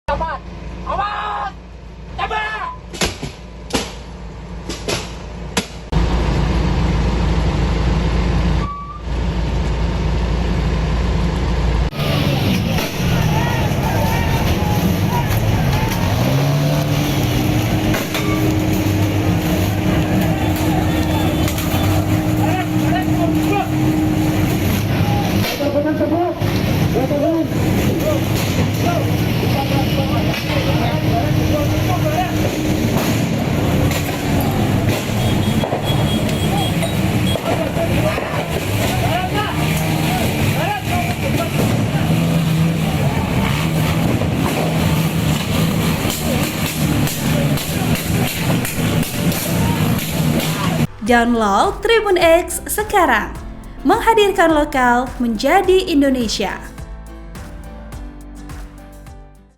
Amat! Amat! Tembak! Download Tribun X sekarang, menghadirkan lokal menjadi Indonesia.